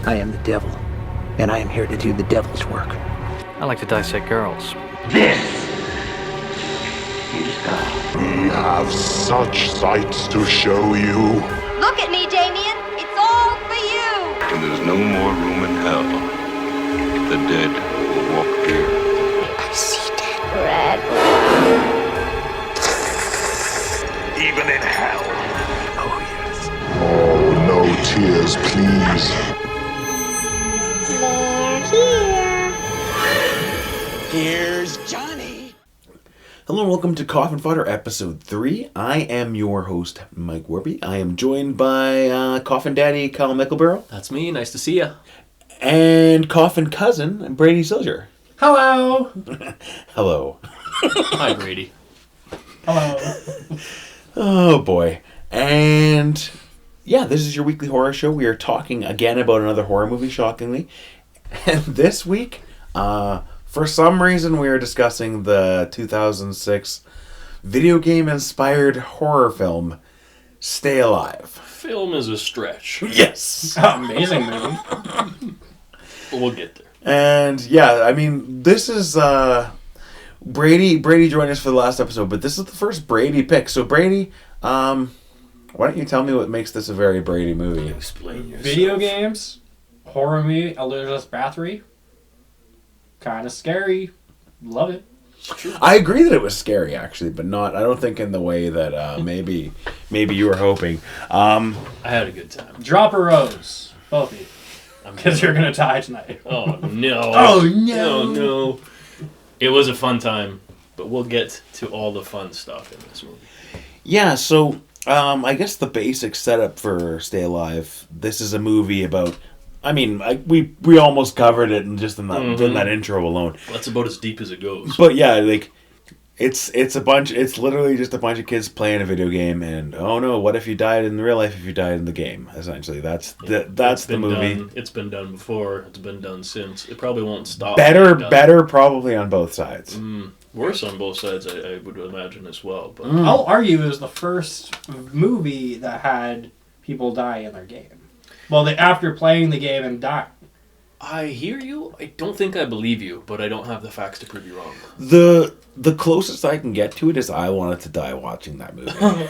I am the devil, and I am here to do the devil's work. I like to dissect girls. This is God. We have such sights to show you. Look at me, Damien. It's all for you. When there's no more room in hell, the dead will walk here. I see dead red. Even in hell. Oh, yes. Oh, no tears, please. Here's Johnny. Hello and welcome to Coffin Fodder episode 3. I am your host, Mike Warby. I am joined by Coffin Daddy, Kyle Mickelbarrow. That's me. Nice to see ya. And Coffin Cousin, Brady Silger. Hello. Hello. Hi, Brady. Hello. Oh boy. And yeah, this is your weekly horror show. We are talking again about another horror movie, shockingly. And this week, for some reason, we are discussing the 2006 video game-inspired horror film, Stay Alive. Film is a stretch. Yes! Amazing movie. But we'll get there. And yeah, I mean, this is Brady joined us for the last episode, but this is the first Brady pick. So Brady, why don't you tell me what makes this a very Brady movie? Explain yourself. Video games, horror movie, Elizabeth Bathory. Kind of scary. Love it. I agree that it was scary, actually, but not. I don't think in the way that maybe you were hoping. I had a good time. Drop a rose, both of you, because you're gonna die tonight. Oh no! Oh no! No! It was a fun time, but we'll get to all the fun stuff in this movie. Yeah. So I guess the basic setup for Stay Alive. This is a movie about. I mean, we almost covered it in just in that intro alone. That's about as deep as it goes. But yeah, like it's literally just a bunch of kids playing a video game, and oh no, what if you died in real life if you died in the game? Essentially, that's the movie. It's been done before. It's been done since. It probably won't stop. Better probably on both sides. Worse on both sides, I would imagine as well. But I'll argue it was the first movie that had people die in their game. Well, after playing the game and die. I hear you. I don't think I believe you, but I don't have the facts to prove you wrong. The closest I can get to it is I wanted to die watching that movie. I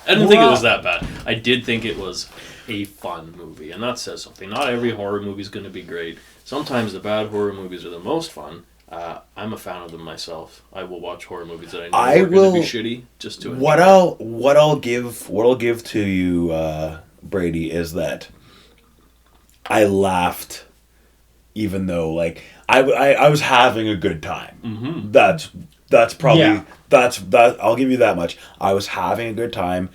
didn't think it was that bad. I did think it was a fun movie, and that says something. Not every horror movie is going to be great. Sometimes the bad horror movies are the most fun. I'm a fan of them myself. I will watch horror movies that I know are going to be shitty just to enjoy. What I'll give to you, Brady, is that I laughed, even though like I was having a good time. Mm-hmm. That's probably that. I'll give you that much. I was having a good time,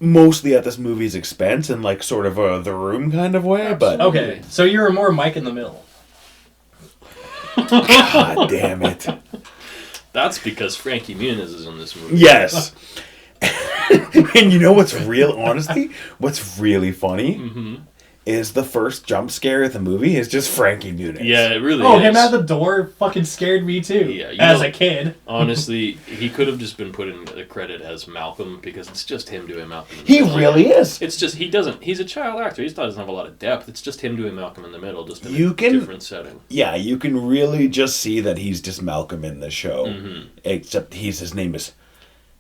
mostly at this movie's expense and like sort of The Room kind of way. Absolutely. But okay, so you were more Mike in the middle. God damn it. That's because Frankie Muniz is in this movie. Yes. And you know what's what's really funny is the first jump scare of the movie is just Frankie Muniz. Yeah, it really is. Oh, him at the door fucking scared me too. Yeah, as a kid. Honestly, he could have just been put in the credit as Malcolm because it's just him doing Malcolm. He really is. It's just he's a child actor. He doesn't have a lot of depth. It's just him doing Malcolm in the middle, just in a different setting. Yeah, you can really just see that he's just Malcolm in the show. Except his name is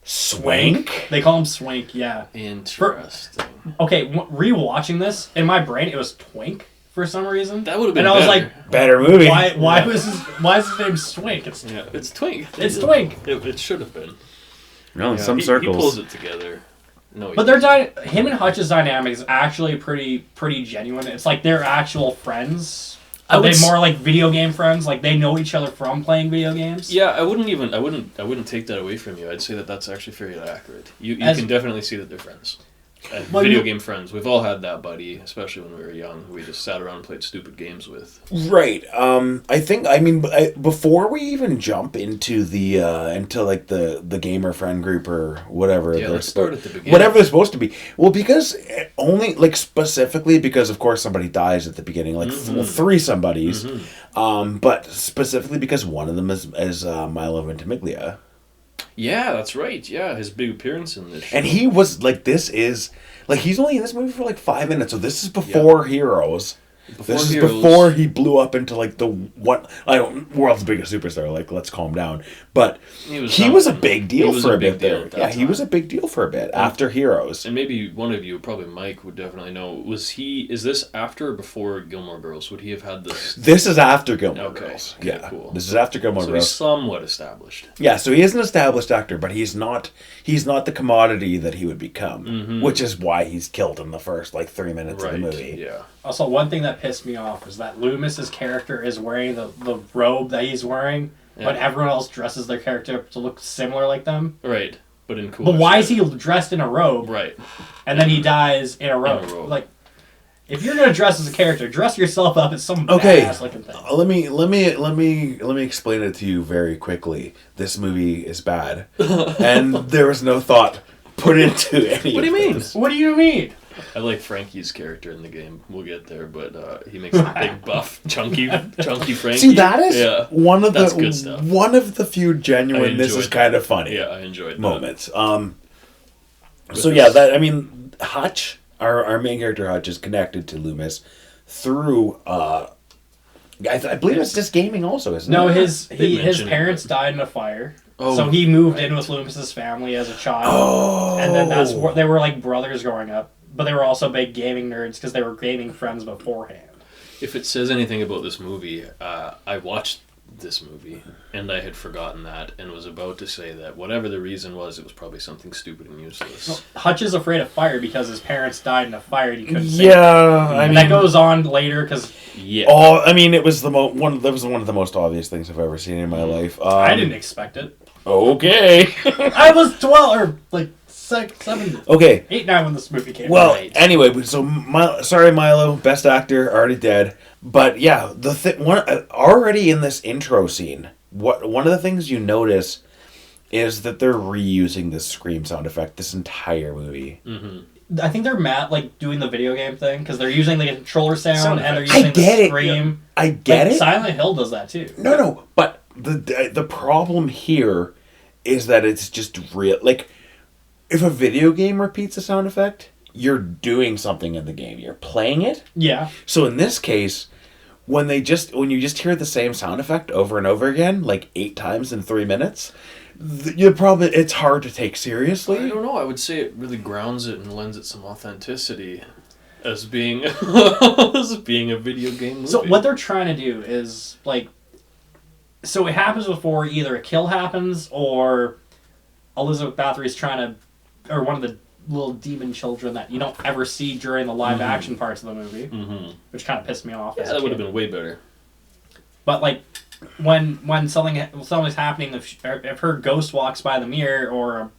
Swank? They call him Swank, yeah. Interesting. Okay, rewatching this, in my brain it was Twink for some reason. That would have been better. And I was like, better movie. Why is his name Swank? It's Twink. It's Twink. It should have been. No, in some circles. He pulls it together. No, but him and Hutch's dynamic is actually pretty genuine. It's like they're actual friends. Are they more like video game friends? Like they know each other from playing video games? Yeah, I wouldn't take that away from you. I'd say that that's actually fairly accurate. You can definitely see that they're friends. Video game friends. We've all had that buddy, especially when we were young, who we just sat around and played stupid games with. Right. Before we even jump into the gamer friend group or whatever. Yeah, let's start at the beginning. Whatever they're supposed to be. Well, because specifically because of course somebody dies at the beginning, three somebodies. But specifically because one of them is Milo Ventimiglia. Yeah, that's right. Yeah, his big appearance in this show. And he was like, this is Like, he's only in this movie for like 5 minutes, so this is before Heroes. This is Heroes. before he blew up into like world's biggest superstar. Like, let's calm down. But he was a big deal for a bit there. Yeah, he was a big deal for a bit after Heroes. And maybe one of you, probably Mike, would definitely know. Is this after or before Gilmore Girls? Would he have had this? This is after Gilmore Girls. Okay, Yeah, cool. this is after Gilmore So Girls. he's somewhat established. Yeah, so he is an established actor, but he's not the commodity that he would become, which is why he's killed in the first like 3 minutes of the movie. Yeah. Also, one thing that pissed me off is that Loomis's character is wearing the robe that he's wearing, but everyone else dresses their character to look similar like them. Right, but in cool. But why is he dressed in a robe? Right. And then he dies in a robe. Like, if you're gonna dress as a character, dress yourself up as some badass looking thing. Let me explain it to you very quickly. This movie is bad, and there was no thought put into any. What do you mean? What do you mean? I like Frankie's character in the game. We'll get there, but he makes a big buff, chunky Frankie. See, that is that's good stuff. One of the few genuine. This is kind of funny. Yeah, I enjoyed that. Moments. So yeah, that I mean, Hutch, our main character Hutch, is connected to Loomis through. I believe it's just gaming also, isn't it? No, his parents died in a fire. Oh, so he moved in with Loomis's family as a child, and then that's where they were like brothers growing up. But they were also big gaming nerds because they were gaming friends beforehand. If it says anything about this movie, I watched this movie and I had forgotten that and was about to say that whatever the reason was, it was probably something stupid and useless. Well, Hutch is afraid of fire because his parents died in a fire and he couldn't save Yeah, them. I mean, that goes on later because I mean, it was that was one of the most obvious things I've ever seen in my life. I didn't expect it. Okay. I was 12 or like 7. Okay. 8, 9 when this movie came out. Well, anyway, so sorry, Milo, best actor, already dead. But yeah, already in this intro scene, one of the things you notice is that they're reusing this scream sound effect this entire movie. Mm-hmm. I think they're doing the video game thing because they're using the controller sound and they're using the scream. I get it. Silent Hill does that too. No, but the problem here is that it's just real. Like, if a video game repeats a sound effect, you're doing something in the game. You're playing it. Yeah. So in this case, when you just hear the same sound effect over and over again, like 8 times in 3 minutes, it's hard to take seriously. I don't know. I would say it really grounds it and lends it some authenticity as being a video game movie. So what they're trying to do is like, so it happens before either a kill happens or Elizabeth Bathory's trying to, or one of the little demon children that you don't ever see during the live action parts of the movie, which kind of pissed me off. Yeah, that would have been way better. But like, when something's happening, if her ghost walks by the mirror,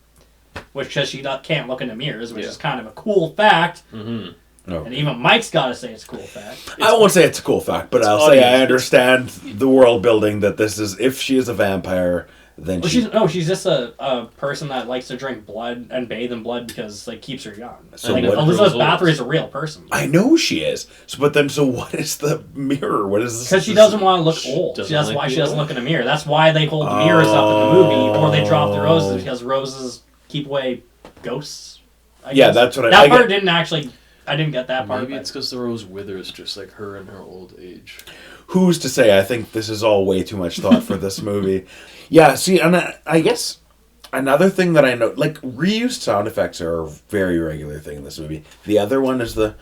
which says she can't look into mirrors, which is kind of a cool fact. Mm-hmm. Oh. And even Mike's got to say it's a cool fact. I won't say it's a cool fact, but I'll say I understand the world building that this is, if she is a vampire, then she's just a person that likes to drink blood and bathe in blood because like keeps her young. So like, Elizabeth Bathory is a real person. I know she is. So what is the mirror? What is this? Because she doesn't want to look old. That's why she doesn't look in a mirror. That's why they hold the mirrors up in the movie, or they drop the roses because roses keep away ghosts. I guess. That's what that part didn't actually. I didn't get that part. Maybe it's because the rose withers just like her in her old age. Who's to say? I think this is all way too much thought for this movie. Yeah, see, and I guess another thing that I know, like, reused sound effects are a very regular thing in this movie. The other one is the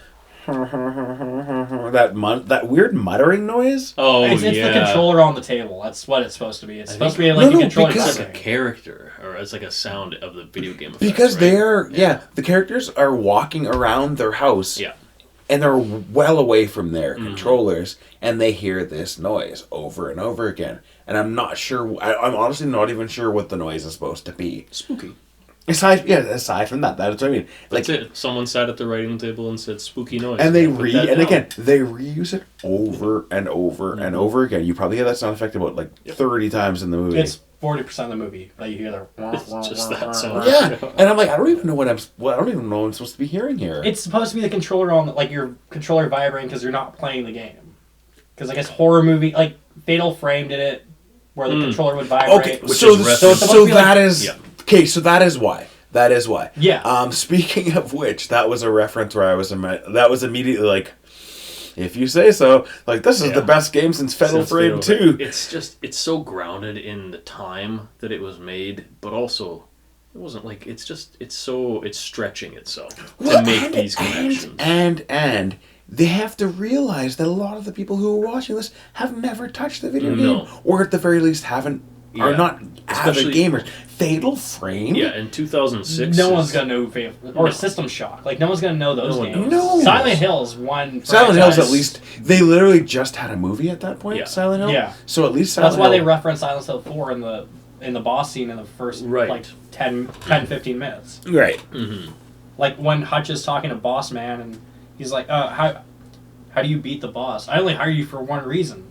that weird muttering noise. Oh, it's the controller on the table. That's what it's supposed to be. It's supposed to be like a controller as a character, or as like a sound of the video game effects, because right? the characters are walking around their house. Yeah. And they're well away from their controllers, and they hear this noise over and over again. And I'm not sure. I'm honestly not even sure what the noise is supposed to be. Spooky. Aside from that, that's what I mean. Like, that's it. Someone sat at the writing table and said "spooky noise," and they reuse it over and over and over again. You probably hear that sound effect about 30 times in the movie. It's 40% of the movie that you hear there. It's just that sound. Yeah, and I'm like, I don't even know what I'm supposed to be hearing here. It's supposed to be the controller on, like, your controller vibrating because you're not playing the game. Because I guess horror movie, like Fatal Frame did it, where the controller would vibrate. Okay, so that is why That is why. Yeah. Speaking of which, that was a reference where that was immediately like, if you say so, like, this is the best game since Fatal Frame 2. It's so grounded in the time that it was made, but also it wasn't like it's stretching itself to make these connections. And they have to realize that a lot of the people who are watching this have never touched the video game, or at the very least are not avid gamers. Fatal Frame? Yeah, in 2006. No one's gonna know or System Shock. Like, no one's gonna know those games. No. Silent Hill's one. Silent Hill's at least, they literally just had a movie at that point. Silent Hill. Yeah. So at least Silent That's why Hill, they reference Silent Hill 4 in the boss scene in the first like 10, 15 minutes. Right. Mm-hmm. Like when Hutch is talking to Boss Man and he's like, how do you beat the boss? I only hire you for one reason.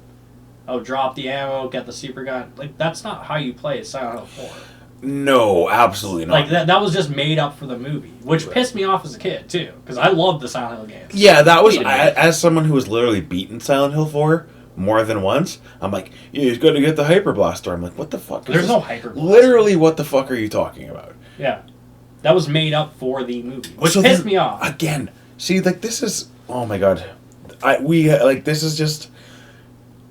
Oh, drop the ammo, get the super gun. Like, that's not how you play Silent Hill 4. No, absolutely not. Like, that was just made up for the movie, which pissed me off as a kid, too, because I loved the Silent Hill games. Yeah, that was, as someone who has literally beaten Silent Hill 4 more than once, I'm like, yeah, he's going to get the Hyper Blaster. I'm like, what the fuck? There's no Hyper Blaster. Literally, what the fuck are you talking about? Yeah. That was made up for the movie, which pissed me off. Again, see, like, this is, oh my god. This is just,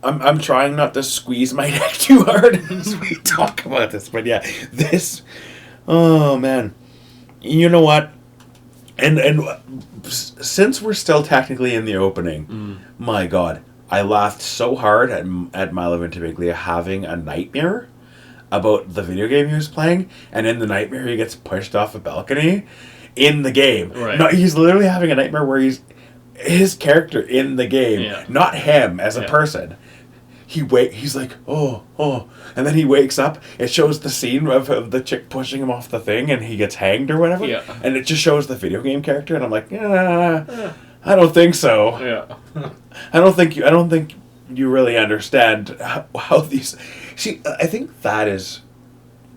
I'm trying not to squeeze my neck too hard as we talk about this, but yeah, this, oh man, you know what? And since we're still technically in the opening, my god, I laughed so hard at Milo Ventimiglia having a nightmare about the video game he was playing, and in the nightmare he gets pushed off a balcony in the game. Right. No, he's literally having a nightmare where his character in the game, not him as a person. He's like, oh, and then he wakes up. It shows the scene of the chick pushing him off the thing, and he gets hanged or whatever. Yeah. And it just shows the video game character, and I'm like, I don't think so. Yeah. I don't think you really understand how these. See, I think that is.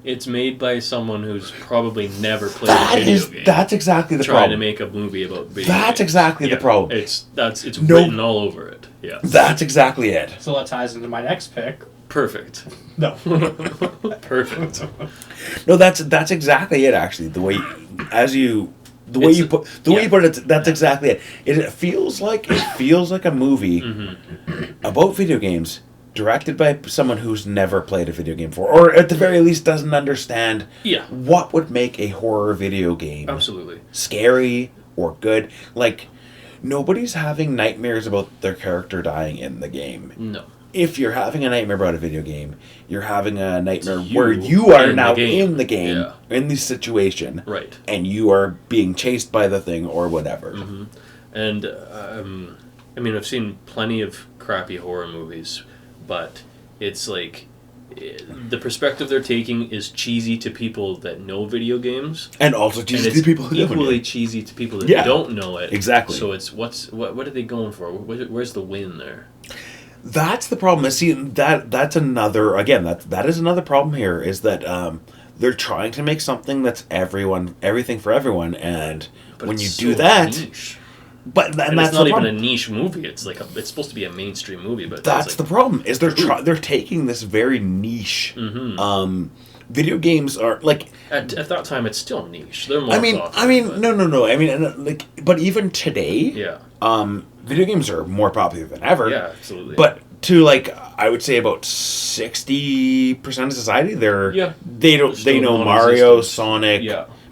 It's made by someone who's probably never played a video game. That's exactly the problem. Trying to make a movie about video games. That's exactly the problem. It's written all over it. Yeah. That's exactly it. So that ties into my next pick. Perfect. No. Perfect. No, that's exactly it. Actually, the way you put it, that's exactly it. It feels like a movie about video games, directed by someone who's never played a video game before, or at the very least doesn't understand what would make a horror video game absolutely scary or good. Like, nobody's having nightmares about their character dying in the game. No. If you're having a nightmare about a video game, you're having a nightmare where you are now in the game, in the situation, right? And you are being chased by the thing or whatever. Mm-hmm. And I mean, I've seen plenty of crappy horror movies, but it's like the perspective they're taking is cheesy to people that know video games, and also cheesy to people who equally cheesy to people that don't know it. Exactly. So it's what are they going for? Where's the win there? That's the problem. See, that's another, again, that is another problem here, is that they're trying to make something that's everything for everyone, and but when you do that, niche. And that's not even a niche movie. It's like it's supposed to be a mainstream movie, but that's the problem. Is they're taking this very niche. Video games are like at that time it's still niche. They're more. No. I mean, like, but even today, video games are more popular than ever. Yeah, absolutely. But to, like, I would say about 60% of society, they know Mario, Sonic,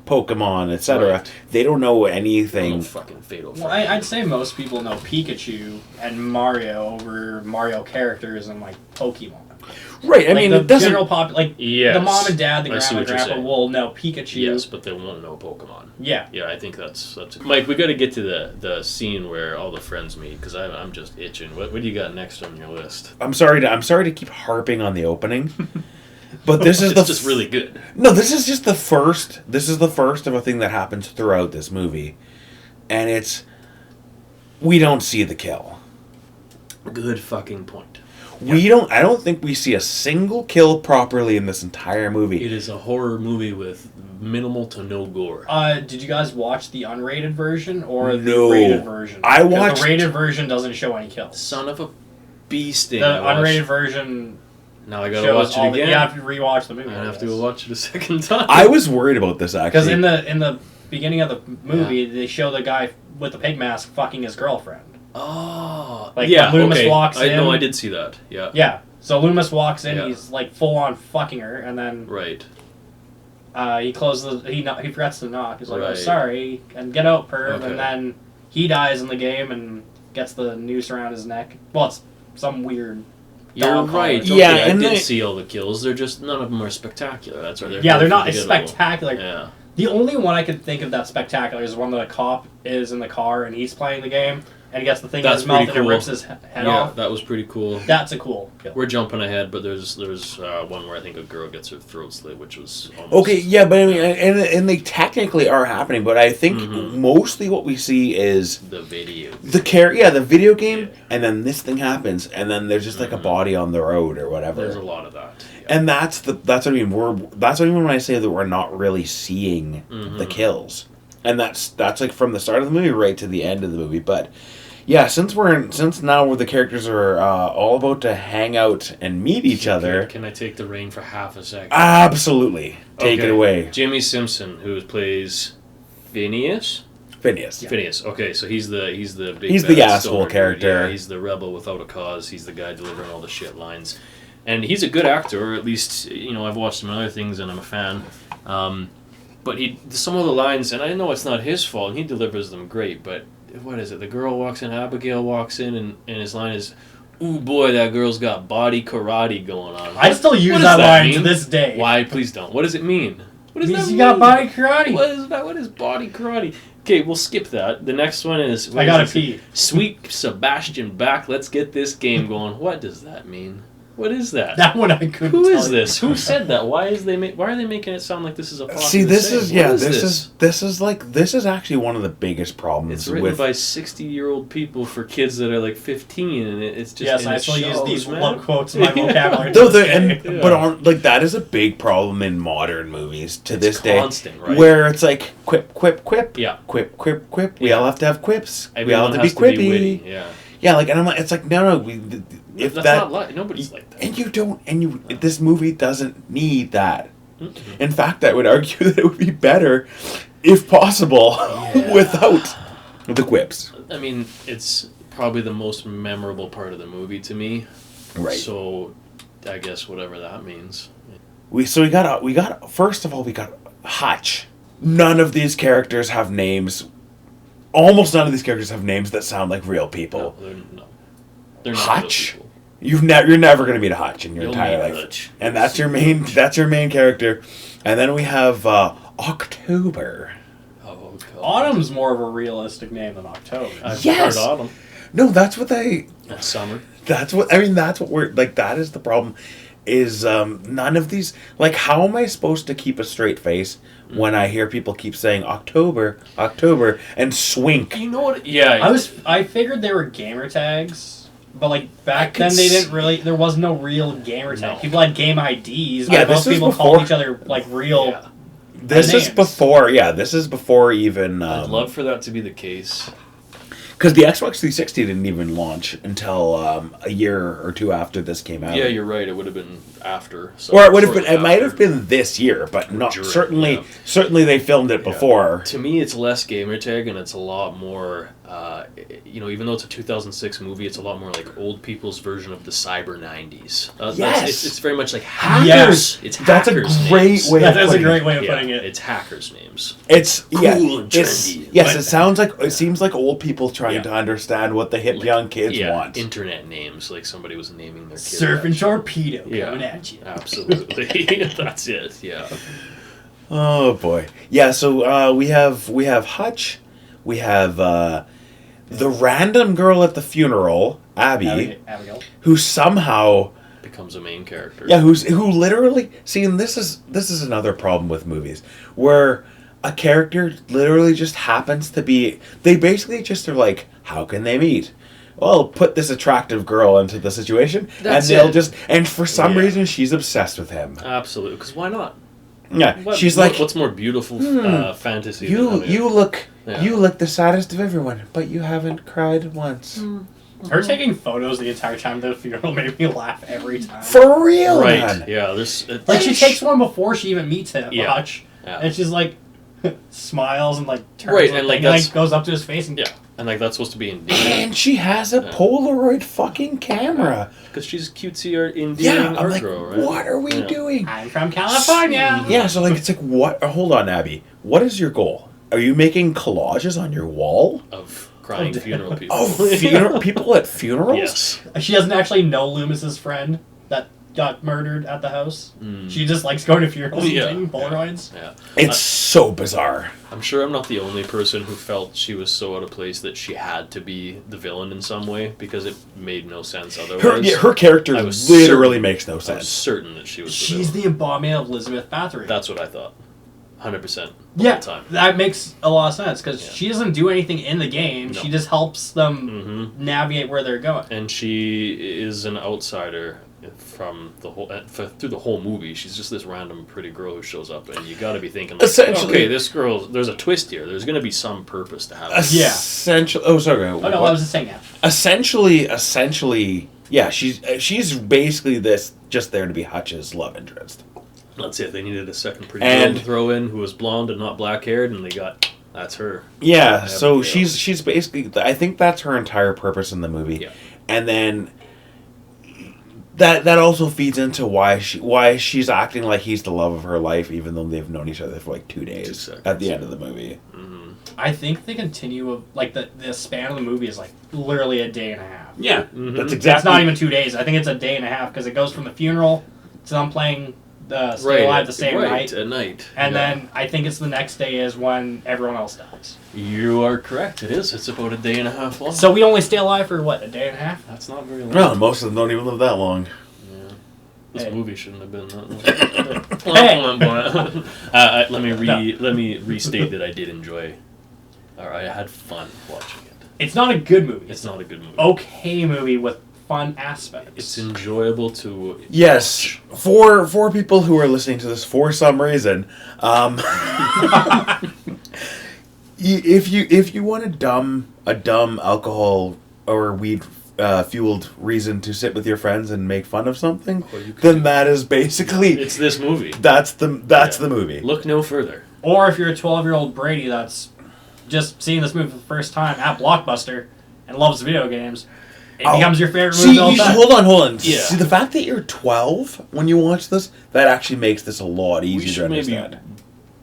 Pokemon, etc. Right. They don't know anything. Fucking Fatal Frame. Well, I'd say most people know Pikachu and Mario over Mario characters and, like, Pokemon. Right, I mean, the it doesn't... general the mom and dad, the grandma and grandpa will know Pikachu. Yes, but they won't know Pokemon. Yeah. Yeah, I think that's... Mike, we got to get to the scene where all the friends meet, because I'm just itching. What do you got next on your list? I'm sorry to keep harping on the opening, but this is just really good. No, this is just the first... This is the first of a thing that happens throughout this movie, and it's... We don't see the kill. Good fucking point. I don't think we see a single kill properly in this entire movie. It is a horror movie with minimal to no gore. Did you guys watch the unrated version or the rated version? I watched... The rated version doesn't show any kills. Son of a bee sting. The unrated version Now I gotta shows watch it all again. You have to rewatch the movie. I have to go watch it a second time. I was worried about this Because actually. in the beginning of the movie, they show the guy with the pig mask fucking his girlfriend. Oh, Like, yeah. when Loomis okay. walks in- No, I did see that. Yeah. Yeah. So Loomis walks in, Yeah. he's like full on fucking her, and then Right. he closes. He forgets to knock. He's like, "Oh, Right. sorry," and get out, perv. Okay. And then he dies in the game and gets the noose around his neck. Well, it's some weird. You're dog collar. right. Okay, Yeah, I and did they- see all the kills. They're just none of them are spectacular. That's why they're Yeah, they're not forgettable. spectacular. Yeah. The only one I could think of that's spectacular is one that a cop is in the car and he's playing the game and he gets the thing in That's his mouth pretty and it cool. rips his head Yeah, off. that was pretty cool. That's a cool kill. We're jumping ahead, but there's one where I think a girl gets her throat slit, which was almost, Okay, yeah, but I mean, and they technically are happening, but I think Mhm. mostly what we see is the video. the video game, Yeah. and then this thing happens, and then there's just like a body on the road or whatever. There's a lot of that. Yeah. And that's what I mean. That's what I mean when I say that we're not really seeing the kills, and that's like from the start of the movie right to the end of the movie. But yeah, since now where the characters are all about to hang out and meet each other, Can I take the reign for half a second? absolutely take it Okay. away, Jimmy Simpson, who plays Phineas. Phineas. Phineas. Okay, so he's the big. He's the bad asshole stoner dude. character. Yeah, he's the rebel without a cause. He's the guy delivering all the shit lines, and he's a good actor. Or at least I've watched him in other things, and I'm a fan. But some of the lines, and I know it's not his fault, and he delivers them great. But what is it? The girl walks in, Abigail walks in, and his line is, "Ooh boy, that girl's got body karate going on." I still use What that does line mean? to this day. Why? Please don't. What does it mean? What does Means that you mean? got body karate. What is that? What is body karate? Okay, we'll skip that. The next one is... I gotta pee. Sweet Sebastian Bach, let's get this game going. What does that mean? What is that? That one I couldn't Who tell is you. this? Who said that? Why are they making it sound like this is a popular See, this saying? is What this is actually one of the biggest problems It's written with by 60-year-old people for kids that are like 15, and it's just... Yes, and I it still use shows, these man. love quotes in my vocabulary. No, to this day. but on, like that is a big problem in modern movies to this day, constant, right? where it's like quip, quip, quip, Yeah. quip, quip, quip. We Yeah. all have to have quips. We Everyone all have to has be quippy. witty. Yeah. Yeah, like, and I'm like, it's like no. If That's that not like... Nobody's like that. and you don't, and you this movie doesn't need that. Mm-mm. In fact, I would argue that it would be better, if possible, without the quips. I mean, it's probably the most memorable part of the movie to me. Right. So, I guess whatever that means. We got first of all we got Hutch. None of these characters have names. Almost none of these characters have names that sound like real people. No. They're not Hutch. real people. You're never gonna meet a Hutch in your You'll entire meet life, Hutch. and that's your main character. And then we have October. Oh, God. Autumn's more of a realistic name than October. I've Yes! heard autumn. No, that's what they. And summer. That's what I mean. That's what we're like. That is the problem. Is none of these like? How am I supposed to keep a straight face when I hear people keep saying October, October, and swink? You know what? Yeah. I figured they were gamer tags, but like back could then they s- didn't really. There was no real gamer tag. No. People had game IDs. Yeah, but this most is people before- called each other like real. Yeah. This is names. before. Yeah, this is before even. I'd love for that to be the case. Because the Xbox 360 didn't even launch until a year or two after this came out. Yeah, you're right. It would have been after. So Or it would have been. shortly It might after. have been this year, but not During, certainly. yeah. Certainly, they filmed it before. To me, it's less gamertag, and it's a lot more. Even though it's a 2006 movie, it's a lot more like old people's version of the cyber 90s. Yes! It's very much like Hackers! hackers. It's That's a hackers great names. way That of is a putting great it. way of Yeah, putting it. it's hackers names. It's Cool and it's- trendy. Yes, But- it sounds like it seems like old people trying Yeah. to understand what the hip young kids Yeah, want. internet names, like somebody was naming their kid. Surf and that. torpedo Yeah. coming at you. Absolutely. That's it. Yeah. Oh boy, yeah. So we have Hutch, we have the random girl at the funeral, Abby, Abigail. who somehow Becomes a main character. who literally see, and this is another problem with movies where a character literally just happens to be. They basically just are like, how can they meet? Well, put this attractive girl into the situation, That's and they'll it. just. And for some Yeah. reason, she's obsessed with him. Absolutely. Because why not? Yeah, she's like, what's more beautiful fantasy? than you having look Yeah. you look the saddest of everyone, but you haven't cried once. Her taking photos the entire time of the funeral made me laugh every time. For real, Right. man. Yeah. Like, she takes one before she even meets him, Yeah. Hutch. Yeah. And she's like, smiles and like turns Right, and, and, like, like that's- goes up to his face and Yeah. And like that's supposed to be endearing And she has a Polaroid fucking camera. because she's cutesy or endearing Yeah, I'm art like, girl, right? what are we Yeah. doing? I'm from California. Yeah, so like it's like what? Hold on, Abby. What is your goal? Are you making collages on your wall Of crying funeral people. of people at funerals? Yes. She doesn't actually know Loomis's friend that got murdered at the house. She just likes going to funerals and Yeah. taking Polaroids. Yeah. It's so bizarre. I'm sure I'm not the only person who felt she was so out of place that she had to be the villain in some way because it made no sense otherwise. Her character I was literally certain- makes no I was sense. certain that she was the She's villain. the embodiment of Elizabeth Bathory. That's what I thought. 100%. All yeah, the time. that makes a lot of sense because Yeah. she doesn't do anything in the game. No. She just helps them navigate where they're going. And she is an outsider from the whole through the whole movie. She's just this random pretty girl who shows up, and you got to be thinking, like, Essentially- okay, this girl. There's a twist here. There's going to be some purpose to have. It. Yeah. Essentially. Oh, sorry. Oh no, I was just saying that. Essentially, yeah. She's basically this just there to be Hutch's love interest. That's it. They needed a second pretty And- girl to throw in who was blonde and not black haired, and they got that's her. Yeah. So Abigail. she's basically. I think that's her entire purpose in the movie. Yeah. And then. That also feeds into why she's acting like he's the love of her life, even though they've known each other for like 2 days 2 seconds, at the end of the movie. I think the continue of like the span of the movie is like literally a day and a half. Yeah, Mhm. that's That's exactly. not even 2 days. I think it's a day and a half because it goes from the funeral to them playing Stay Alive the same night. at night. And Yeah. then I think it's the next day is when everyone else dies. You are correct. It is. It's about a day and a half long. So we only stay alive for what, a day and a half? That's not very long. No, most of them don't even live that long. This Hey. movie shouldn't have been that long. Let me restate that I did enjoy, or I had fun watching it. It's not a good movie. It's not a good movie. Okay movie with fun aspects. It's enjoyable to Yes, for people who are listening to this for some reason, if you want a dumb alcohol or weed fueled reason to sit with your friends and make fun of something, Well, you could then do- that is basically It's this movie. that's the Yeah. movie. Look no further. Or if you're a 12-year-old Brady that's just seeing this movie for the first time at Blockbuster and loves video games, it becomes your favorite movie See, of all time. hold on. Yeah. See, the fact that you're 12 when you watch this, that actually makes this a lot We easier to should maybe understand.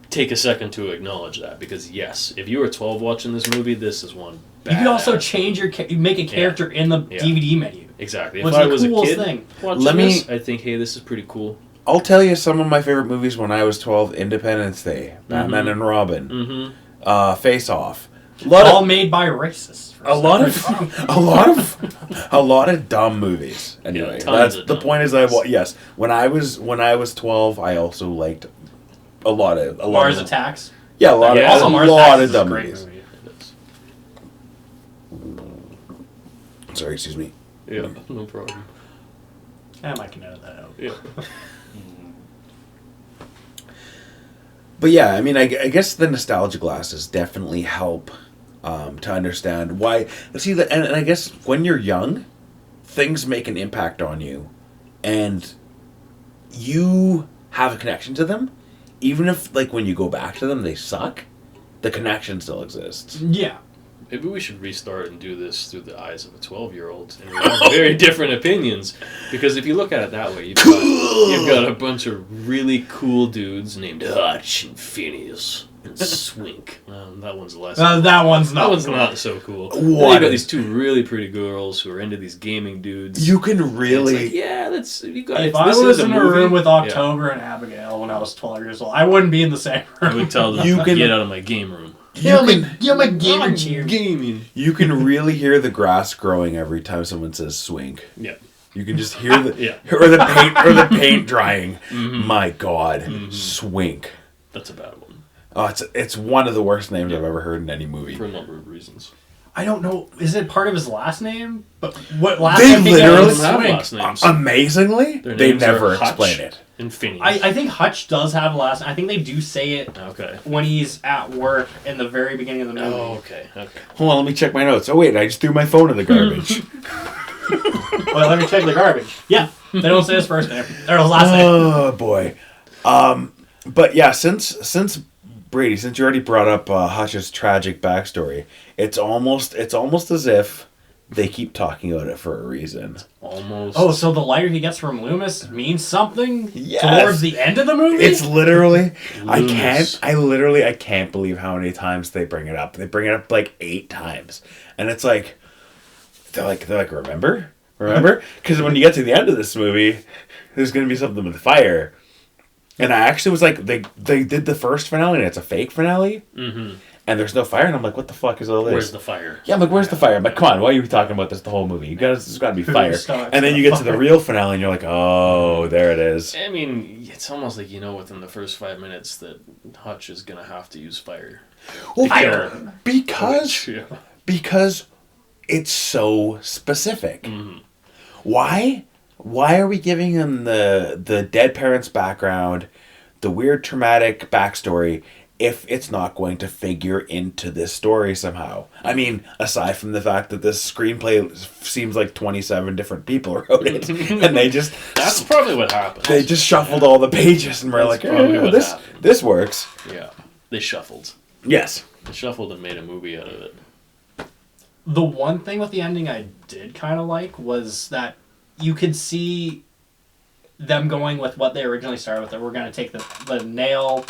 take a second to acknowledge that because yes, if you were 12 watching this movie, this is one. You could also badass- change you make a character in the Yeah. DVD menu. Exactly. What's if I the was a coolest kid thing? watching Let me- this, I think, hey, this is pretty cool. I'll tell you some of my favorite movies when I was 12: Independence Day, Batman and Robin, Face Off. All made by racists. A lot of dumb movies. Anyway, tons that's of the dumb point. Is yes, when I was 12, I also liked a lot of Mars Attacks. Yeah, a lot Yeah. Also, of Mars a Attacks lot is of a dumb great movies. movie. Sorry, excuse me. Yeah, no problem. I can edit that out. Yeah. But yeah, I mean, I guess the nostalgia glasses definitely help to understand why. See, and I guess when you're young, things make an impact on you, and you have a connection to them, even if like when you go back to them they suck. The connection still exists. Yeah. Maybe we should restart and do this through the eyes of a 12-year-old and we have very different opinions. Because if you look at it that way, you've got a bunch of really cool dudes named Hutch and Phineas and Swink. That one's less. That one's not. That one's cool. not so cool. What Then you got is- these two really pretty girls who are into these gaming dudes. You can And it's really. like, yeah, that's you got. If this I is was a in a movie. room with Yeah. October and Abigail when I was 12 years old, I wouldn't be in the same room. I would tell them You to can- get out of my game room. You're my gamer chair. Gaming. You can really hear the grass growing every time someone says swink. Yeah. You can just hear the Yeah. or the paint drying. My God, swink. That's a bad one Oh, it's one of the worst names I've ever heard in any movie. for a number of reasons. I don't know. Is it part of his last name? But what last They name? began literally with have Swink? last names. Amazingly, Their they names are never Hutch explain it. and Phineas. I think Hutch does have a last name. I think they do say it Okay. when he's at work in the very beginning of the movie. Oh, okay. Okay. Hold on, let me check my notes. Oh wait, I just threw my phone in the garbage. Well, let me check the garbage. Yeah, they don't say his first name or his last name. Oh boy. But yeah, since Brady, since you already brought up Hutch's tragic backstory, it's almost as if they keep talking about it for a reason. Almost. Oh, so the lighter he gets from Loomis means something Yes. towards the end of the movie? It's literally I Loomis. can't believe how many times they bring it up. They bring it up like 8 times. And it's like they're like remember? Because when you get to the end of this movie, there's going to be something with fire. And I actually was like, they did the first finale, and it's a fake finale, and there's no fire, and I'm like, what the fuck is all this? Where's the fire? Yeah, I'm like, where's the fire? I'm like, come on, why are you talking about this the whole movie? There's got to be fire. starts And then the you get to the real finale, and you're like, oh, there it is. I mean, it's almost like you know within the first 5 minutes that Hutch is going to have to use fire. Well, Fire. because it's so specific. Why are we giving him the dead parents' background, the weird traumatic backstory, if it's not going to figure into this story somehow? I mean, aside from the fact that this screenplay seems like 27 different people wrote it, and That's probably what happened. they just shuffled all the pages, and we're That's like, probably what happened. this works. Yeah. They shuffled. Yes. They shuffled and made a movie out of it. The one thing with the ending I did kind of like was that you could see them going with what they originally started with. That we're going to take the nail,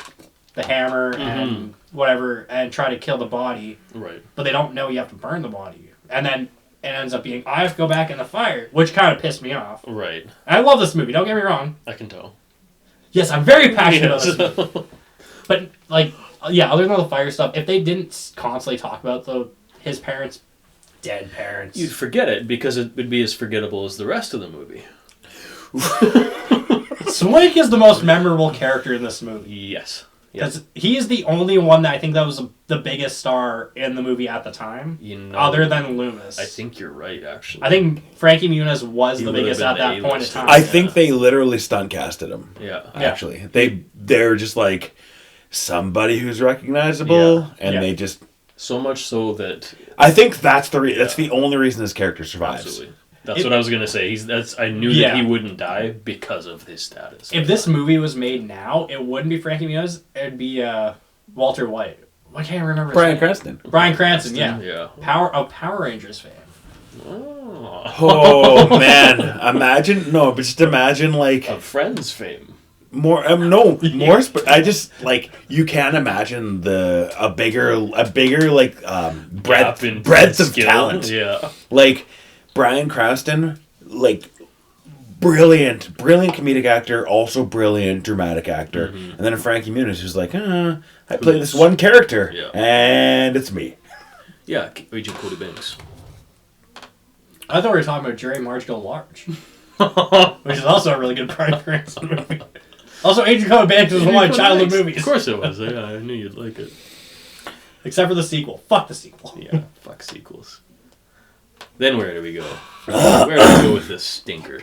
the hammer, and whatever, and try to kill the body. Right. But they don't know you have to burn the body. And then it ends up being, I have to go back in the fire, which kind of pissed me off. Right. I love this movie, don't get me wrong. I can tell. Yes, I'm very passionate about Yes. this movie. But, like, yeah, other than all the fire stuff, if they didn't constantly talk about his parents, dead parents. You'd forget it because it would be as forgettable as the rest of the movie. Swink is the most memorable character in this movie. Yes. Because he is the only one that I think that was the biggest star in the movie at the time, other than Loomis. I think you're right, actually. I think Frankie Muniz was He the would have biggest been at the that point in A-lister. time. I think they literally stunt casted him. Yeah. Actually, they're just like somebody who's recognizable, and Yeah. they just. So much so that I think that's that's the only reason this character survives. absolutely. That's what I was gonna say. I knew that he wouldn't die because of his status. If this movie was made now, it wouldn't be Frankie Muniz. It'd be Walter White. I can't remember his Brian name. Cranston. Brian Cranston, yeah. Yeah. Power Rangers fan. Oh man! Just imagine like Of Friends fame. more. I just like you can't imagine a bigger like breadth Gap in breadth of skill. talent. Yeah. Like Bryan Cranston, like brilliant comedic actor, also brilliant dramatic actor, and then Frankie Muniz, who's like, I play this one character, Yeah. and it's me. Yeah, Agent Cody Banks. I thought we were talking about Jerry Marge Go Large, which is also a really good Brian Cranston movie. Also, Agent Cody Banks was one of my childhood movies. Of course it was. Yeah, I knew you'd like it. Except for the sequel. Fuck the sequel. Yeah, fuck sequels. Then where do we go? Where do we go with this stinker?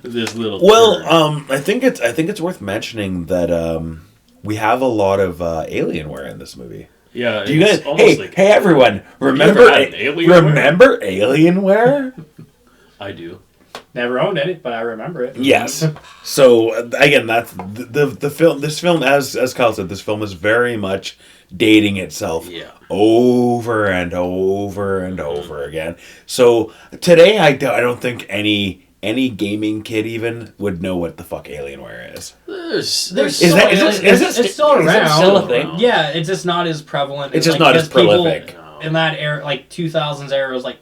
This little. Well, turd? I think it's worth mentioning that we have a lot of Alienware in this movie. Yeah. Do you guys? it's almost like- Hey, everyone! Remember ever had an Alienware? Remember Alienware? I do. Never owned it, but I remember it. Yes. So again, that's the film. This film, as Kyle said, this film is very much dating itself Yeah. over and over and over again. So today, I don't think any gaming kid even would know what the fuck Alienware is. There's Is still- that- is it- it's still is it around. still a thing? Yeah, it's just not as prevalent. It's as, just not as because people prolific. in that era, like 2000s era, was like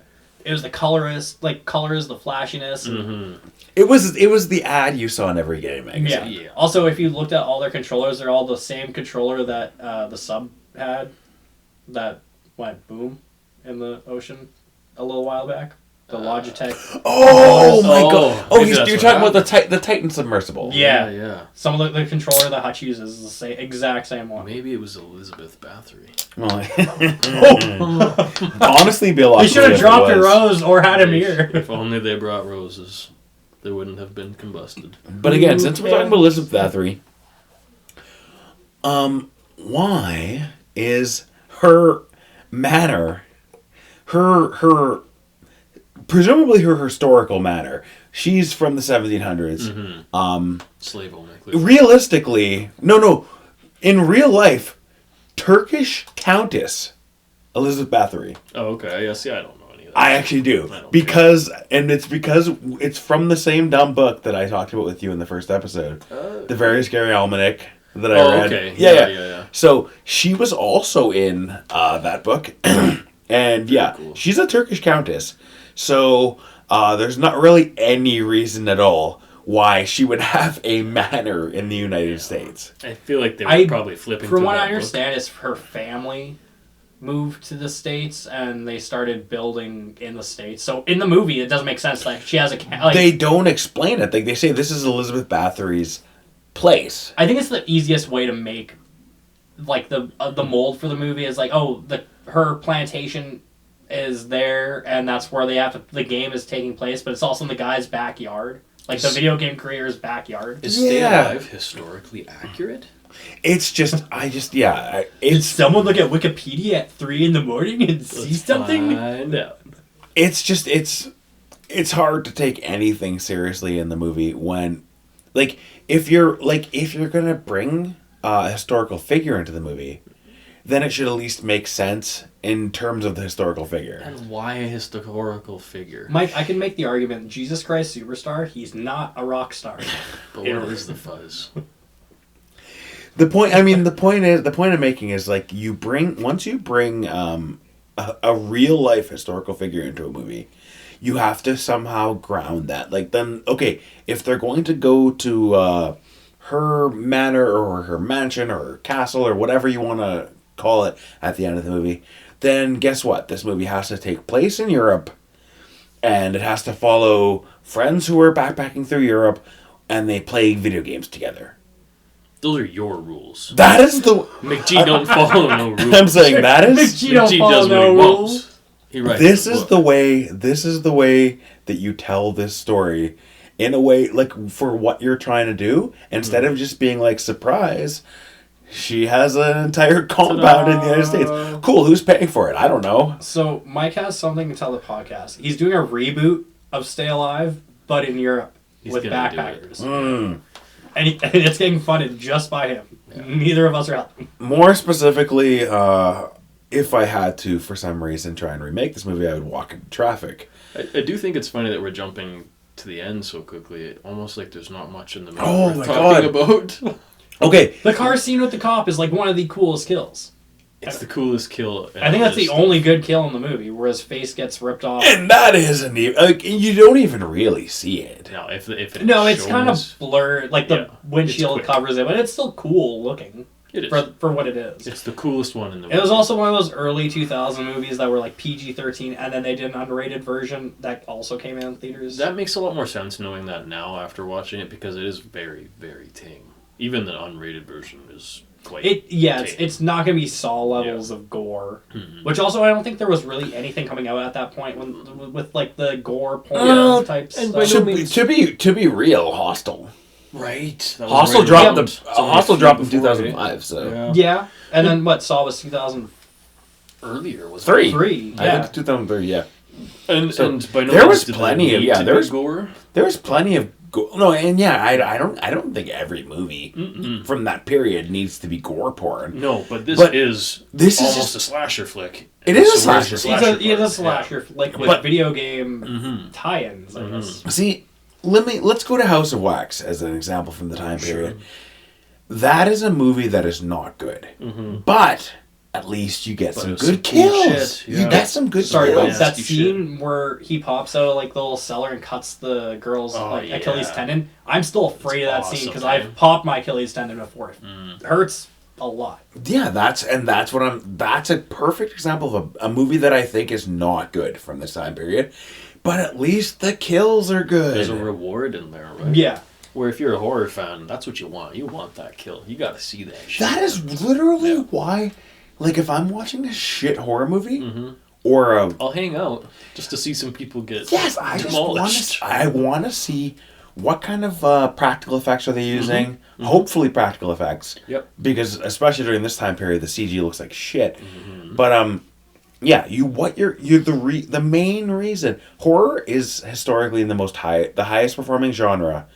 it was the colors, the flashiness. And, It was the ad you saw in every game magazine. yeah. Yeah. Also, if you looked at all their controllers, they're all the same controller that the sub had, that went boom in the ocean a little while back. The Logitech. Oh my Oh, god! Oh, maybe you're that's talking what about the Titan submersible. Yeah. Yeah. Some of the controller that Hutch uses is the same, exact same one. Maybe it was Elizabeth Bathory. Well, honestly, be a lot. He should cooler have if it dropped a was. rose or had a mirror. If only they brought roses, they wouldn't have been combusted. But again, since we're talking about Elizabeth Bathory, why is her manner, her presumably her historical manner. She's from the 1700s. Slave owner. Realistically, no. In real life, Turkish Countess Elizabeth Bathory. Oh, okay. Yeah, see, I don't know any of that. I actually do. I don't because it's from the same dumb book that I talked about with you in the first episode. The Very Scary Almanac that I read. Okay. Yeah. So she was also in that book. And cool. She's a Turkish Countess. So there's not really any reason at all why she would have a manor in the United States. I feel like they were probably flipping From through what that I understand, is her family moved to the States and they started building in the States. So in the movie, it doesn't make sense. Like she has a they don't explain it. Like they say this is Elizabeth Bathory's place. I think it's the easiest way to make like the mold for the movie is like, her plantation is there and that's where the game is taking place, but it's also in the guy's backyard. Like the video game creator's backyard. Is Stay Alive historically accurate? It's just, Did someone look at Wikipedia at 3 a.m. and see something? Find out. It's just, it's hard to take anything seriously in the movie when, if you're gonna bring a historical figure into the movie, then it should at least make sense in terms of the historical figure. And why a historical figure? Mike, I can make the argument, Jesus Christ Superstar, he's not a rock star. But where is the fuzz? The point I'm making is like once you bring a real life historical figure into a movie, you have to somehow ground that. Like then, okay, if they're going to go to her manor or her mansion or her castle or whatever you want to call it at the end of the movie, then guess what? This movie has to take place in Europe, and it has to follow friends who are backpacking through Europe, and they play video games together. Those are your rules. That is the... McGee don't follow no rules. I'm saying that is... McGee don't follow does what no he rules. wants. He writes This the is book. the way that you tell this story in a way, like, for what you're trying to do, instead of just being like, surprise, she has an entire compound in the United States. Cool, who's paying for it? I don't know. So Mike has something to tell the podcast. He's doing a reboot of Stay Alive, but in Europe with gonna do backpackers. Mm. And it's getting funded just by him. Yeah. Neither of us are helping. More specifically, if I had to, for some reason, try and remake this movie, I would walk into traffic. I do think it's funny that we're jumping to the end so quickly. Almost like there's not much in the movie Oh worth my talking God. about. Okay. The car scene with the cop is like one of the coolest kills. It's the coolest kill. I think that's the only good kill in the movie, where his face gets ripped off. And that isn't even... Like, you don't even really see it. No, if it No, it's shows, kind of blurred. Like the windshield it's quick. covers it, but it's still cool looking. It is. For what it is. It's the coolest one in the movie. It was also one of those early 2000 movies that were like PG-13, and then they did an unrated version that also came out in theaters. That makes a lot more sense knowing that now after watching it, because it is very, very tame. Even the unrated version is quite tame. It's not going to be Saw levels of gore. Mm-hmm. Which also, I don't think there was really anything coming out at that point with like the gore porn type and stuff. To be real, Hostel. Right. That was Hostel right dropped around- the it's only a Hostel few dropped in before, 2005. So Yeah. Yeah, and then what? Saw was 2003. Earlier was Three. Yeah. I think 2003. Yeah. And, So, and by no there means was did they plenty of- need yeah, to there be was- gore. There was plenty of no, and yeah, I don't think every movie from that period needs to be gore porn. No, but this But is this is almost just- a slasher flick. It is a So where's the slasher flick. It's a part? slasher, like with But- video game tie-ins, I guess. See, let's go to House of Wax as an example from the time period. That is a movie that is not good, but at least you get some it's good some cool kills. shit, You yeah. get some good Sorry, kills. like that Nasty scene where he pops out of like the little cellar and cuts the girl's like Achilles yeah. tendon. I'm still afraid of that scene awesome, because man. I've popped my Achilles tendon before. It hurts a lot. Yeah, that's a perfect example of a movie that I think is not good from this time period, but at least the kills are good. There's a reward in there, right? Yeah. Where if you're a horror fan, that's what you want. You want that kill. You got to see that shit. That is literally why, like, if I'm watching a shit horror movie or a I'll hang out just to see some people get yes, I just demolished. want to see what kind of practical effects are they using. Hopefully, practical effects. Yep. Because especially during this time period, the CG looks like shit. But Yeah, the main reason horror is historically the highest performing genre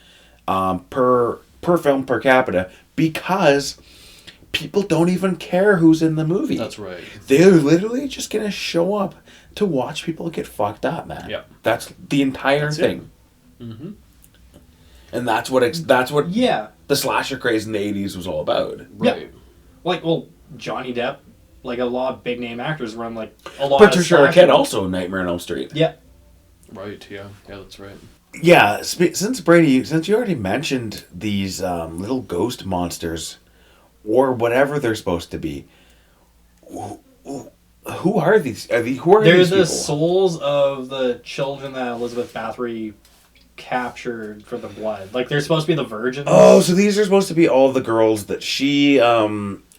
per film per capita, because people don't even care who's in the movie. That's right. They're literally just gonna show up to watch people get fucked up, man. Yeah. That's the entire thing. Mm-hmm. And that's what the slasher craze in the 80s was all about. Right. Yeah. Like, well, Johnny Depp, like a lot of big name actors run like a lot Patricia of Arquette also Nightmare on Elm Street. Yeah. Right, yeah, that's right. Yeah, since Brady, since you already mentioned these little ghost monsters, or whatever they're supposed to be, who are these? They're the people? souls of the children that Elizabeth Bathory captured for the blood. Like, they're supposed to be the virgins. Oh, so these are supposed to be all the girls that she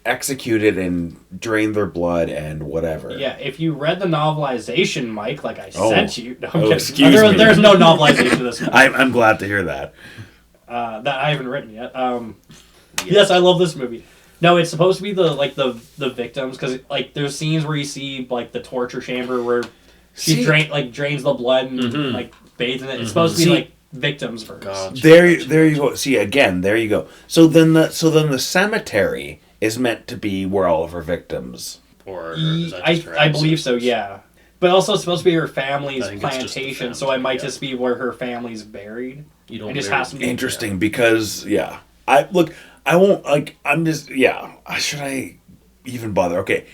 executed and drained their blood and whatever. Yeah, if you read the novelization, Mike, like I sent you. No, I'm kidding. Excuse me. There's no novelization of this movie. I'm glad to hear that. That I haven't written yet. Yes, I love this movie. No, it's supposed to be the victims, because like there's scenes where you see like the torture chamber where she drains the blood and like bathes in it. It's supposed to be like victims first. Gotcha. There you go. See, again, there you go. So then the cemetery is meant to be where all of her victims. Or is that just her I believe ancestors? so, yeah. But also it's supposed to be her family's I think it's just the plantation, so family, it might yeah. just be where her family's buried. You don't It just bury- has to be Interesting, because I won't should I even bother? Okay,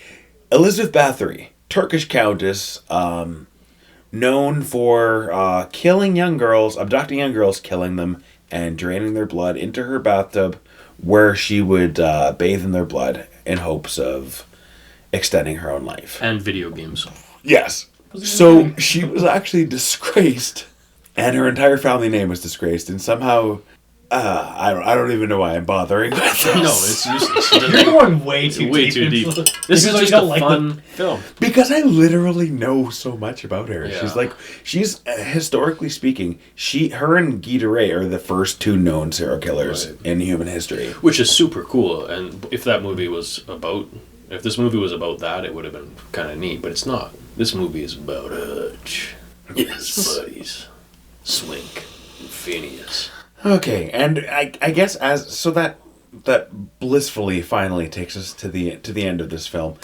Elizabeth Bathory, Turkish countess, known for killing young girls, abducting young girls, killing them, and draining their blood into her bathtub, where she would bathe in their blood in hopes of extending her own life. And video games. Yes. So she was actually disgraced, and her entire family name was disgraced, and somehow I don't even know why I'm bothering with this. No, it's useless. You're going way too deep. into This is because just you a don't like fun film. Because I literally know so much about her. Yeah. She's historically speaking, her and Guy Ray are the first two known serial killers in human history. Which is super cool, and if this movie was about that, it would have been kind of neat, but it's not. This movie is about Hutch. His buddies. Swink and Phineas. Okay, and I guess that blissfully finally takes us to the end of this film.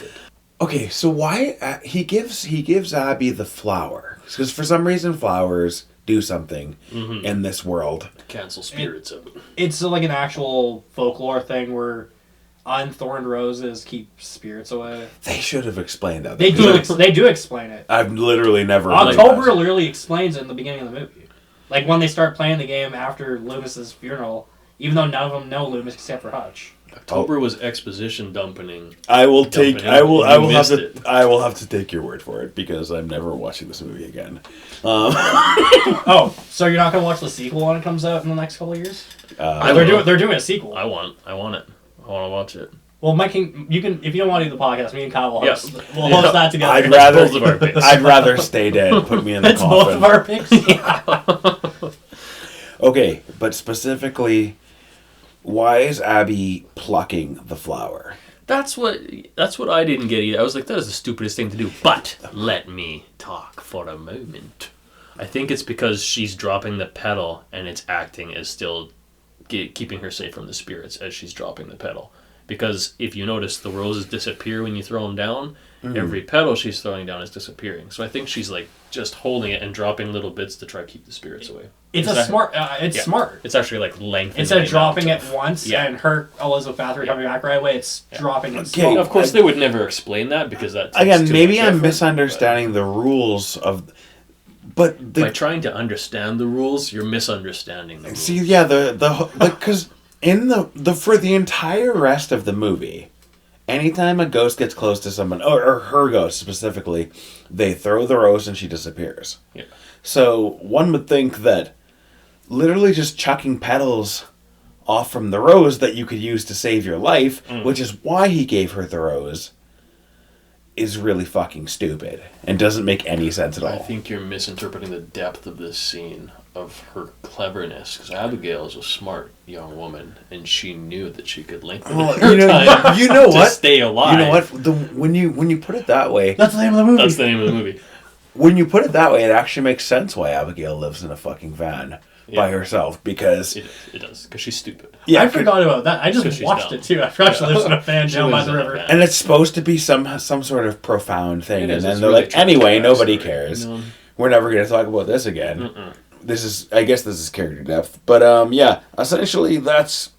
Okay, so why he gives Abby the flower? Because for some reason flowers do something in this world. Cancel spirits out. It's like an actual folklore thing where unthorned roses keep spirits away. They should have explained that. They do explain it. I've literally never. October literally explains it in the beginning of the movie. Like when they start playing the game after Loomis's funeral, even though none of them know Loomis except for Hutch. October was exposition dumpening. I will have it. to take your word for it, because I'm never watching this movie again. Oh, so you're not gonna watch the sequel when it comes out in the next couple of years? They're doing a sequel. I want it. I want to watch it. Well, Mike, you can if you don't want to do the podcast, me and Kyle will host, Yes. we'll host that together. Both of our picks. I'd rather stay dead. Put me in the It's coffin. both of our picks. Yeah. Okay, but specifically, why is Abby plucking the flower? That's what I didn't get either. I was like, that is the stupidest thing to do. But let me talk for a moment. I think it's because she's dropping the pedal and it's acting as still keeping her safe from the spirits as she's dropping the pedal. Because if you notice, the roses disappear when you throw them down. Every petal she's throwing down is disappearing. So I think she's like just holding it and dropping little bits to try to keep the spirits away. It's smart. Smart. It's actually like lengthening. Instead of dropping out it once and her Elizabeth Bathory coming back right away, it's dropping it Okay. slow. Of course, they would never explain that because that takes Again, too maybe much I'm effort, misunderstanding the rules of, but by trying to understand the rules, you're misunderstanding the rules. see, yeah, because in for the entire rest of the movie, anytime a ghost gets close to someone, or her ghost specifically, they throw the rose and she disappears. Yeah. So one would think that literally just chucking petals off from the rose that you could use to save your life, which is why he gave her the rose, is really fucking stupid and doesn't make any sense at all. I think you're misinterpreting the depth of this scene, of her cleverness, because Abigail is a smart young woman, and she knew that she could lengthen her time to what? stay alive. You know what? When you put it that way, That's the name of the movie. That's the name of the movie. when you put it that way, it actually makes sense why Abigail lives in a fucking van by herself, because It does, because she's stupid. I forgot about that. I 'Cause just she's watched dumb. it too. I forgot she lives in a van She down by lives the in a river. van. and it's supposed to be some sort of profound thing, It and is. then It's they're really like, anyway, tragic nobody story, cares. you know? We're never going to talk about this again. I guess this is character depth, but yeah, essentially that's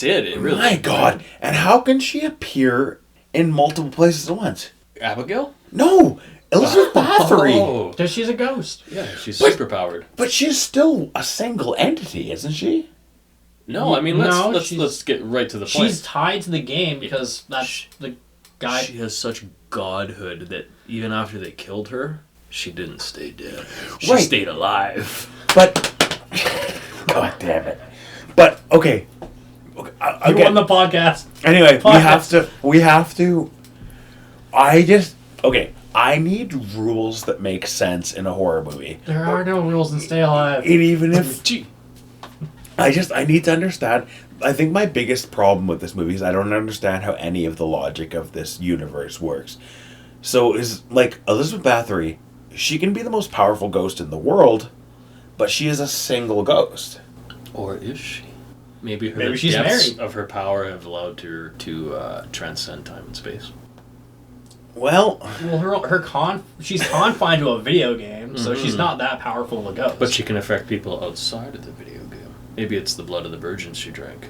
it. It really. my God. And how can she appear in multiple places at once? Abigail? No, Elizabeth Bathory. Oh. Because she's a ghost. Yeah, she's But- superpowered. But she's still a single entity, isn't she? No, I mean No, let's get right to the point. She's tied to the game because that's the guy. She has such godhood that even after they killed her, she didn't stay dead. She Right. stayed alive. But God damn it. But okay. You Again, won the podcast. anyway, Podcast. we have to. I need rules that make sense in a horror movie. There are no rules in Stay Alive. And even if I need to understand. I think my biggest problem with this movie is I don't understand how any of the logic of this universe works. So is like Elizabeth Bathory, she can be the most powerful ghost in the world, but she is a single ghost. Or is she? Maybe Maybe the she's depths married. of her power have allowed her to transcend time and space. Well, Well, she's confined to a video game, so she's not that powerful of a ghost. But she can affect people outside of the video game. Maybe it's the blood of the virgin she drank.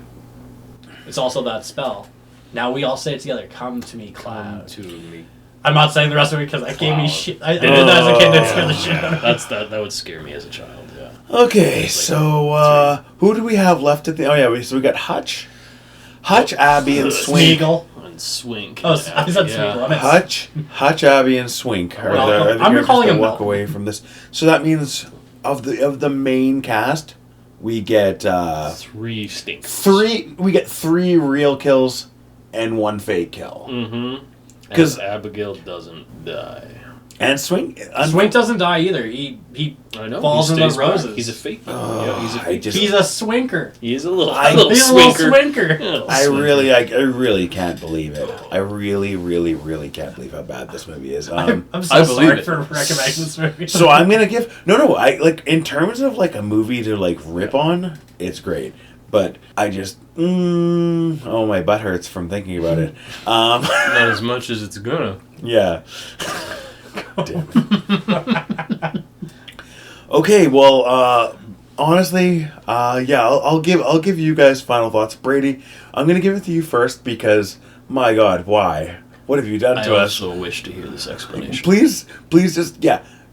It's also that spell. Now we all say it together. Come to me, cloud. To me. I'm not saying the rest of it because that gave me Cloud. shit. I did that as a kid. That scared the shit out of me. That would scare me as a child. Yeah. okay, so who do we have left at the? Oh yeah, we got Hutch, Abby, and Swink. Smeagol. And Swink. Oh, I said Smeagol. I meant Hutch, Abby, and Swink are Malcolm. the I'm characters calling that him walk Malcolm. away from this. So that means of the main cast, we get 3 stinks. we get 3 real kills and 1 fake kill. Mm-hmm. 'Cause- Because Abigail doesn't die. And Swink, Swink doesn't die either. He I know. falls he in the stays back. roses. He's a fake. Yeah, he's a fake. He's a swinker. He's a little, I- little He's a swinker. little swinker. Yeah, a little I swinker. really can't believe it. I really, really, really can't believe how bad this movie is. I'm I so believe sorry it. for recommending this movie. So I'm gonna give I like in terms of like a movie to like rip on, it's great. But I just oh my butt hurts from thinking about it. Not as much as it's gonna. Yeah. Damn it. Okay, well, honestly, yeah, I'll give you guys final thoughts. Brady, I'm gonna give it to you first because my God, why? What have you done I to us? also wish to hear this explanation. Please just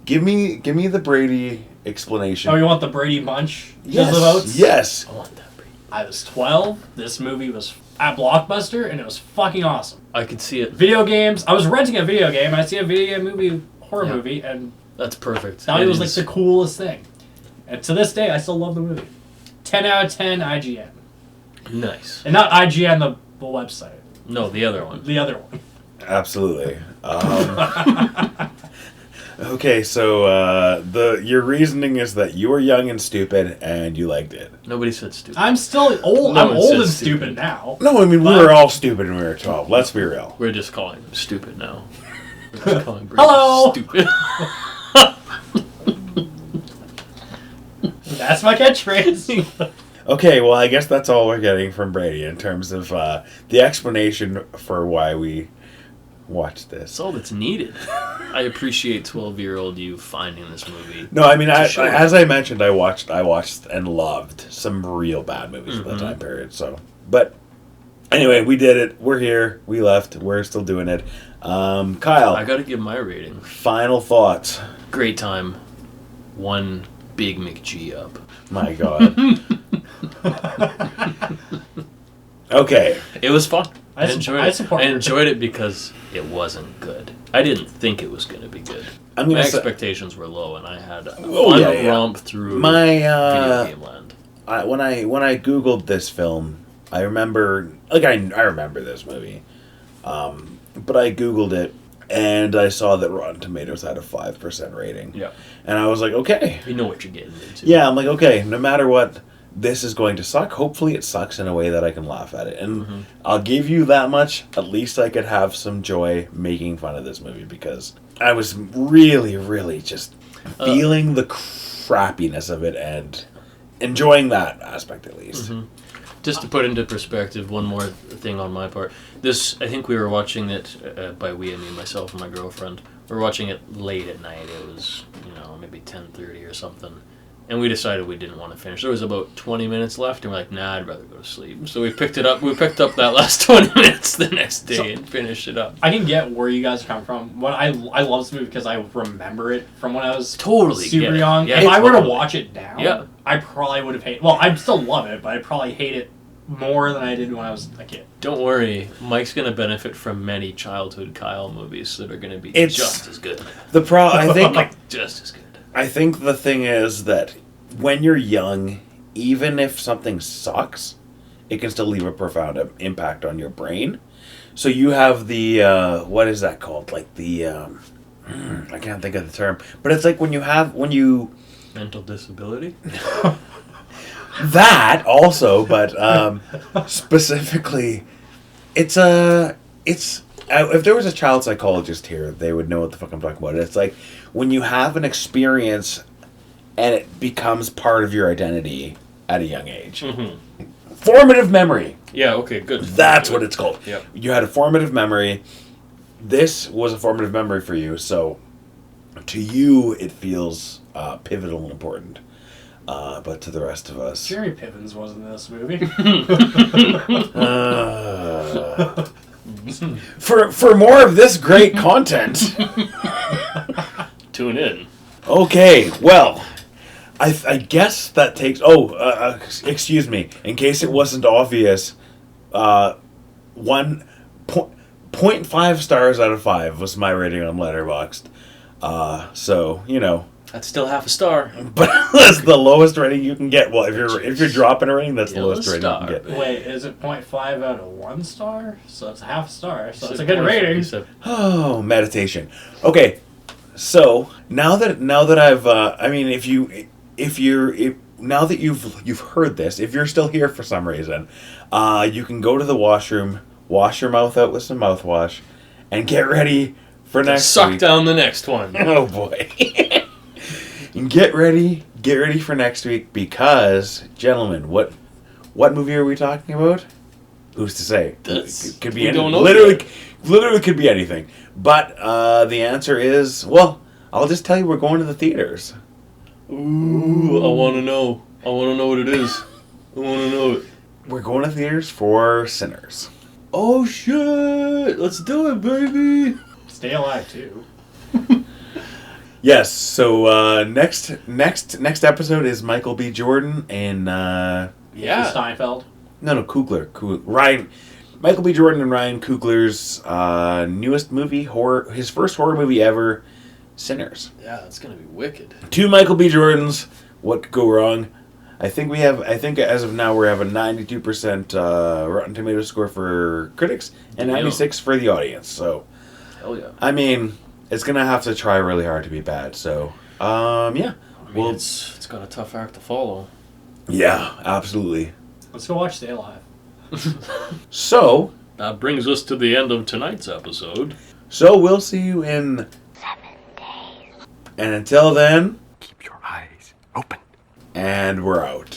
give me the Brady explanation. Oh, you want the Brady Bunch? Yes. The votes? Yes. I want that. Brady. I was 12. This movie was at Blockbuster, and it was fucking awesome. I could see it. Video games. I was renting a video game, and I see a video game movie, horror Yeah. movie, and That's perfect. thought it was like is- the coolest thing. And to this day, I still love the movie. 10 out of 10 IGN. nice. And not IGN, the website. No, the other one. The other one. Absolutely. Okay, so your reasoning is that you were young and stupid and you liked it. Nobody said stupid. I'm still old. No I'm one old said and stupid. stupid now. No, I mean we But- were all stupid when we were 12. Let's be real. We're just calling him stupid now. We're just calling Brady Hello! stupid. That's my catchphrase. Okay, well I guess that's all we're getting from Brady in terms of the explanation for why we watched That's this. all that's needed. I appreciate 12-year-old you finding this movie. No, I mean Sure. as I mentioned, I watched and loved some real bad movies at that time period. So, but anyway, we did it. We're here. We left. We're still doing it. Kyle, I gotta give my rating. final thoughts. Great time. 1 Big McG up. My God. Okay. It was fun. I I enjoyed I it. support I it. enjoyed it because it wasn't good. I didn't think it was going to be good. I'm My gonna say expectations were low, and I had a Oh, fun yeah, yeah. romp through my video game land. when I googled this film, I remember I remember this movie. but I Googled it, and I saw that Rotten Tomatoes had a 5% rating. Yeah. And I was like, okay. You know what you're getting into. Yeah, I'm like, okay, no matter what, this is going to suck. Hopefully it sucks in a way that I can laugh at it. And I'll give you that much. At least I could have some joy making fun of this movie, because I was really, really just feeling the crappiness of it and enjoying that aspect at least. Just to put into perspective, one more thing on my part. This, I think we were watching it, by we, I mean myself and my girlfriend. We were watching it late at night. It was, maybe 10:30 or something. And we decided we didn't want to finish. There was about 20 minutes left, and we're like, nah, I'd rather go to sleep. So we picked it up. We picked up that last 20 minutes the next day and finished it up. I can get where you guys are coming from. When I love this movie because I remember it from when I was Totally super young. Yeah, if I were to totally. watch it now, I probably would have hated. Well, I'd still love it, but I'd probably hate it more than I did when I was a kid. Don't worry, Mike's going to benefit from many childhood Kyle movies that are going to be just as good. I think just as good. I think the thing is that when you're young, even if something sucks, it can still leave a profound impact on your brain. So you have the what is that called? Like the I can't think of the term, but it's like when you mental disability. That also, but specifically, it's if there was a child psychologist here, they would know what the fuck I'm talking about. It's like when you have an experience and it becomes part of your identity at a young age. Formative memory. Yeah, okay, good. That's what it's called. Yep. You had a formative memory. This was a formative memory for you, so to you it feels pivotal and important. But to the rest of us... Jeremy Piven's wasn't in this movie. For more of this great content... Tune in. Okay, well... I guess that takes... excuse me. In case it wasn't obvious, 0.5 stars out of 5 was my rating on Letterboxd. So, That's still half a star. But that's the lowest rating you can get. Well, if you're dropping a rating, that's the lowest rating star. you can get. Wait, is it 0.5 out of 1 star? So it's half a star. So it's a good rating. Oh, meditation. Okay, so now that I've, now that you've heard this, if you're still here for some reason, you can go to the washroom, wash your mouth out with some mouthwash, and get ready for next Suck week. down the next one. Oh boy. And get ready for next week because, gentlemen, what movie are we talking about? Who's to say? It could be anything. Literally could be anything. But the answer is, well, I'll just tell you we're going to the theaters. Ooh, I want to know. I want to know what it is. I want to know it. We're going to theaters for Sinners. Oh shit! Let's do it, baby. Stay alive too. Yes. So next episode is Michael B. Jordan and Steinfeld. No, Coogler. Ryan. Michael B. Jordan and Ryan Coogler's newest movie, his first horror movie ever, Sinners. Yeah, that's gonna be wicked. 2 Michael B. Jordans. What could go wrong? I think as of now we have a 92% Rotten Tomatoes score for critics and 96 for the audience. So, hell yeah. I mean, it's gonna have to try really hard to be bad. So, yeah. Well, it's got a tough act to follow. Yeah, absolutely. Let's go watch Stay Alive. So that brings us to the end of tonight's episode. So we'll see you in 7 days. And until then, Keep your eyes open. And we're out.